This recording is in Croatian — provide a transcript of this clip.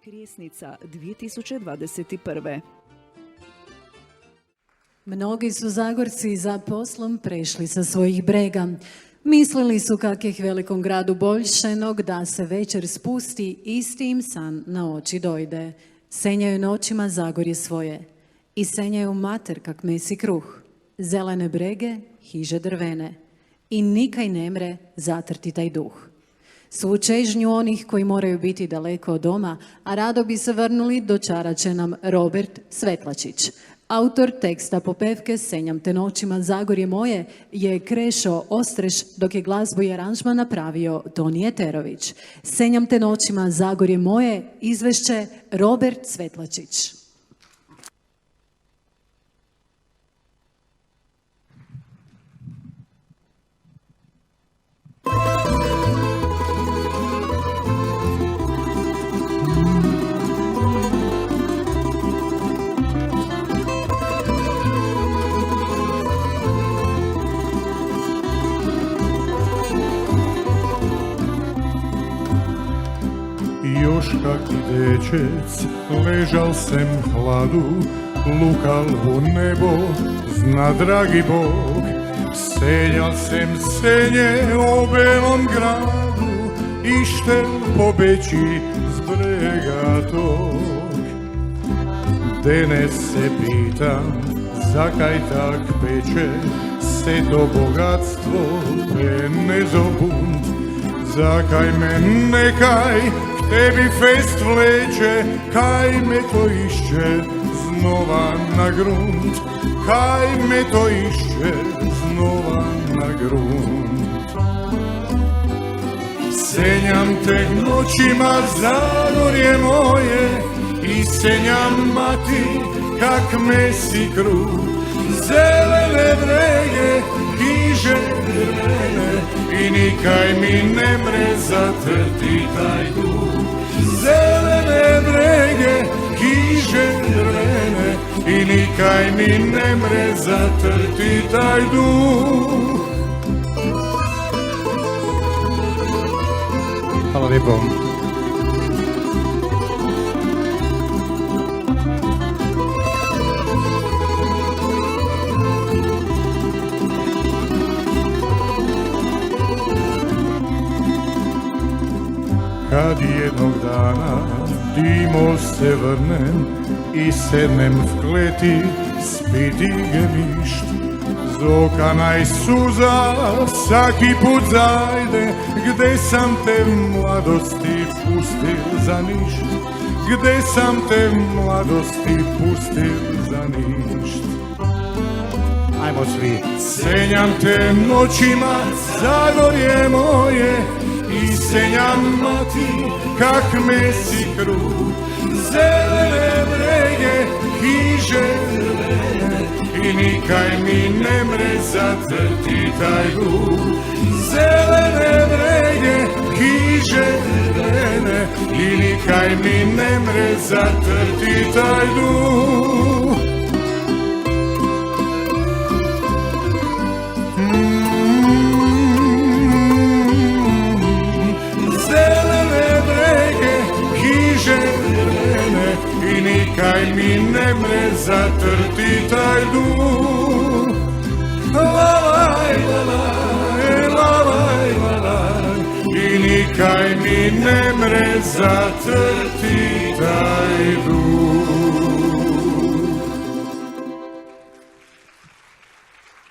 Krijesnica 2021. Mnogi su Zagorci za poslom prešli sa svojih brega. Mislili su kak je velikom gradu boljšenog da se večer spusti, isti im san na oči dojde. Senjaju noćima Zagorje svoje i senjaju mater kak mesi kruh. Zelene brege, hiže drvene i nikaj nemre zatrti taj duh. Svu čežnju onih koji moraju biti daleko od doma, a rado bi se vrnuli, dočarat će nam Robert Svetlačić. Autor teksta popevke Senjam te noćima Zagorje moje je Krešo Ostreš, dok je glazbu i aranžman napravio Toni Eterović. Senjam te noćima Zagorje moje izvešće Robert Svetlačić. Još kak dečec ležal sem hladu, lukal u nebo, zna dragi Bog. Senjal sem senje o belom gradu, ištel pobeći z brega tog. Dnes se pitam, zakaj tak peče se to bogatstvo penezo bunt. Zakaj me nekaj k tebi fest vleče, kaj me to išće znova na grunt, kaj me to išće znova na grunt. Senjam te noćima Zagorje moje i senjam mati kak mesi kruh. Zelene brege, hiže drvene i nikaj mi ne mre zatrti taj duh. Zelene brege, hiže drvene i nikaj mi ne mre zatrti taj duh. Hvala lijepo. Kad jednog dana dimo se vrnem i sednem v kleti spiti gemišt, z oka naj suza vsaki put zajde, gde sam te mladosti pustil za ništ, gde sam te mladosti pustil za ništ. Ajmo svi. Senjam te noćima Zagorje moje i senjam mati kak mesi kruh. Zelene brege, hiže drvene i nikaj mi ne mre zatrti taj duh. Zelene brege, hiže drvene i nikaj mi ne mre zatrti taj duh. I nikaj mi ne mre zatrti taj duh. Lalaj, lalaj, lalaj, lalaj. I nikaj mi ne mre zatrti